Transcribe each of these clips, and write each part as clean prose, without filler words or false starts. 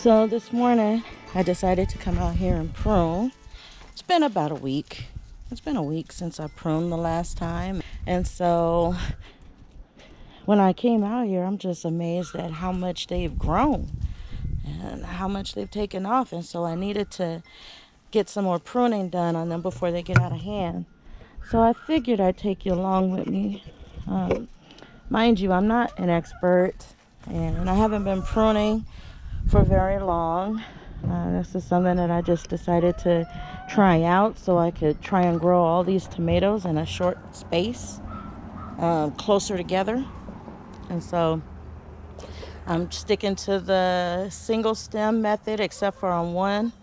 So this morning I decided to come out here and prune. It's been about a week. It's been a week since I pruned the last time. And so when I came out here, I'm just amazed at how much they've grown and how much they've taken off. And so I needed to get some more pruning done on them before they get out of hand. So I figured I'd take you along with me. Mind you, I'm not an expert and I haven't been pruning for very long. This is something that I just decided to try out so I could try and grow all these tomatoes in a short space, closer together. And so I'm sticking to the single stem method, except for on one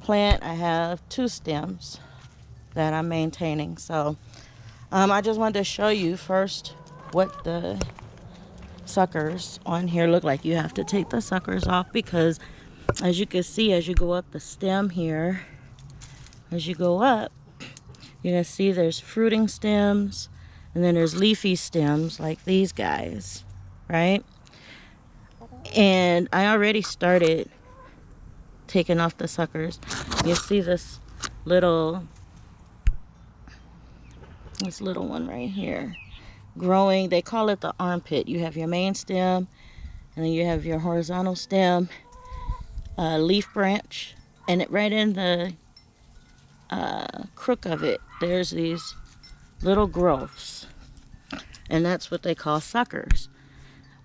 plant I have two stems that I'm maintaining. So I just wanted to show you first what the suckers on here look like. You have to take the suckers off because, as you can see, as you go up the stem here, as you go up, you can see there's fruiting stems and then there's leafy stems like these guys, right? And I already started taking off the suckers. You see this little one right here growing. They call it the armpit. You have your main stem and then you have your horizontal stem, leaf branch, and right in the crook of it there's these little growths, and that's what they call suckers.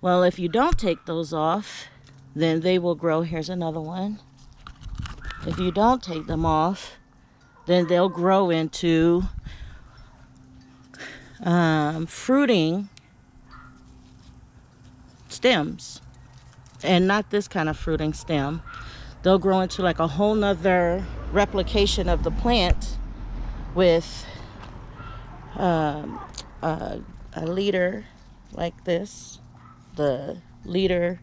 Well, if you don't take those off, then they will grow. Here's another one. If you don't take them off, then they'll grow into fruiting stems, and not this kind of fruiting stem. They'll grow into like a whole nother replication of the plant with a leader like this, the leader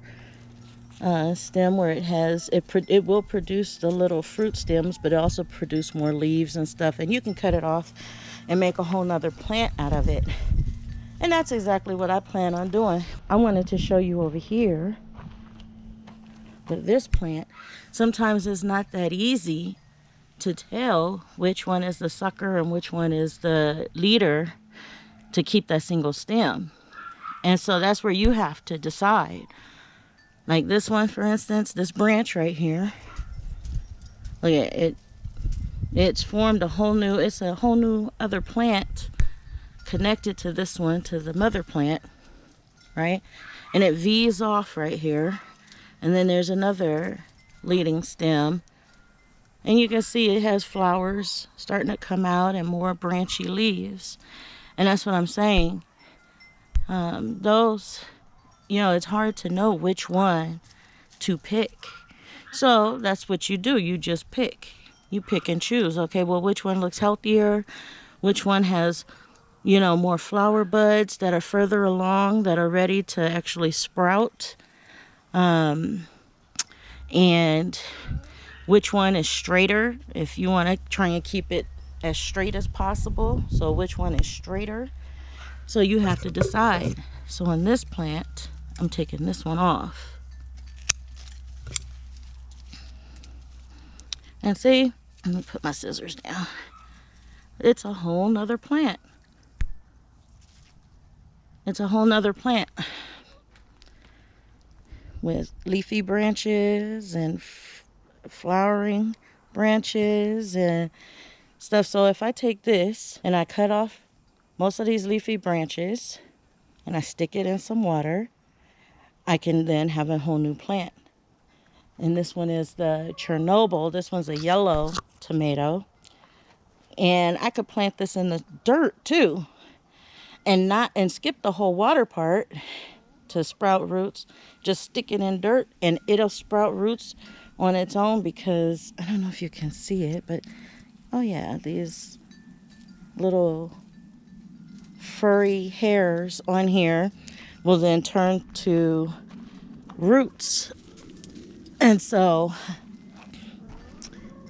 stem, where it will produce the little fruit stems, but it also produce more leaves and stuff, and you can cut it off and make a whole nother plant out of it. And that's exactly what I plan on doing. I wanted to show you over here that this plant, sometimes it's not that easy to tell which one is the sucker and which one is the leader to keep that single stem. And so that's where you have to decide. Like this one, for instance, this branch right here. Look at it. It's formed it's a whole new other plant connected to this one, to the mother plant, right? And it V's off right here. And then there's another leading stem. And you can see it has flowers starting to come out and more branchy leaves. And that's what I'm saying. Those, it's hard to know which one to pick. So that's what you do. You just pick. You pick and choose. Okay, well, which one looks healthier? Which one has, more flower buds that are further along, that are ready to actually sprout? And which one is straighter, if you want to try and keep it as straight as possible. So which one is straighter? So you have to decide. So on this plant, I'm taking this one off. And see, let me put my scissors down. It's a whole nother plant. It's a whole nother plant with leafy branches and flowering branches and stuff. So if I take this and I cut off most of these leafy branches and I stick it in some water, I can then have a whole new plant. And this one is the Chernobyl. This one's a yellow tomato. And I could plant this in the dirt too, and skip the whole water part to sprout roots. Just stick it in dirt and it'll sprout roots on its own, because I don't know if you can see it, but oh yeah, these little furry hairs on here will then turn to roots. And so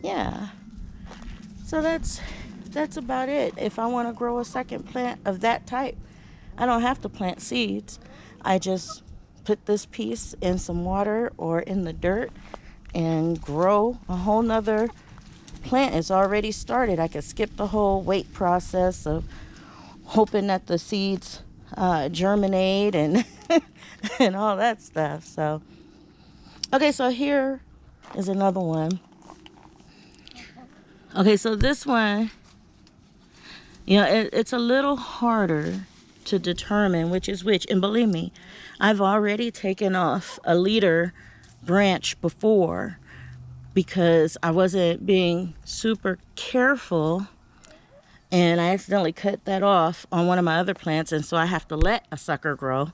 yeah, so that's about it. If I want to grow a second plant of that type, I don't have to plant seeds. I just put this piece in some water or in the dirt and grow a whole nother plant. It's already started. I could skip the whole wait process of hoping that the seeds germinate and and all that stuff. So okay, so here is another one. Okay, so this one, you know, it's a little harder to determine which is which. And believe me, I've already taken off a leader branch before because I wasn't being super careful and I accidentally cut that off on one of my other plants. And so I have to let a sucker grow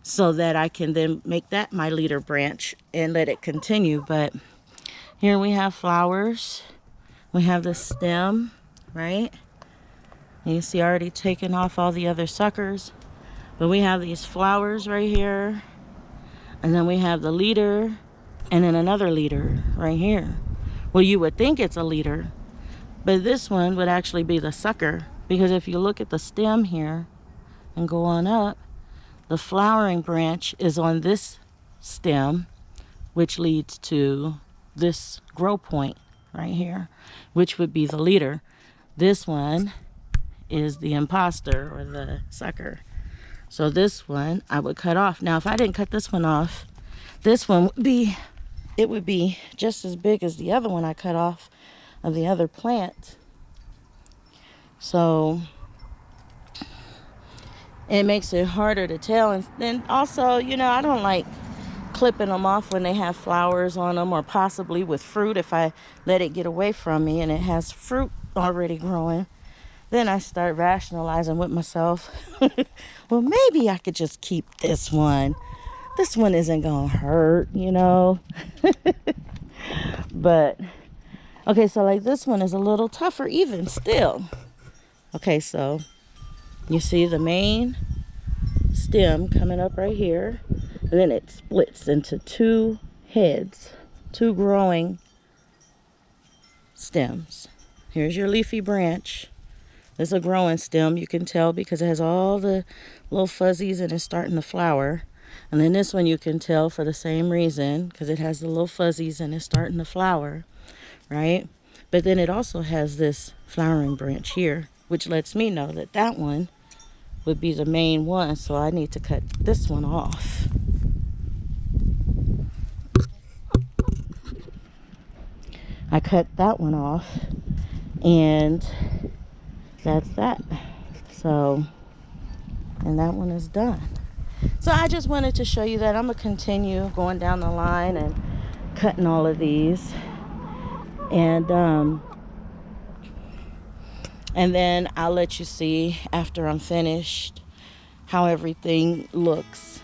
so that I can then make that my leader branch and let it continue. But here we have flowers. We have the stem, right? And you see I already taken off all the other suckers. But we have these flowers right here. And then we have the leader and then another leader right here. Well, you would think it's a leader, but this one would actually be the sucker, because if you look at the stem here and go on up, the flowering branch is on this stem, which leads to this grow point right here, which would be the leader. This one is the imposter or the sucker. So this one I would cut off. Now, if I didn't cut this one off, this one would be just as big as the other one I cut off of the other plant. So it makes it harder to tell. And then also, you know, I don't like clipping them off when they have flowers on them, or possibly with fruit. If I let it get away from me and it has fruit already growing, then I start rationalizing with myself. Well, maybe I could just keep this one. This one isn't gonna hurt, you know. But okay, so like this one is a little tougher even still. Okay, so you see the main stem coming up right here, and then it splits into two heads, two growing stems. Here's your leafy branch. This is a growing stem, you can tell because it has all the little fuzzies and it's starting to flower. And then this one you can tell for the same reason, because it has the little fuzzies and it's starting to flower, right? But then it also has this flowering branch here, which lets me know that that one would be the main one. So I need to cut this one off. I cut that one off, and that's that. So, and that one is done. So I just wanted to show you that. I'm gonna continue going down the line and cutting all of these, and then I'll let you see after I'm finished how everything looks.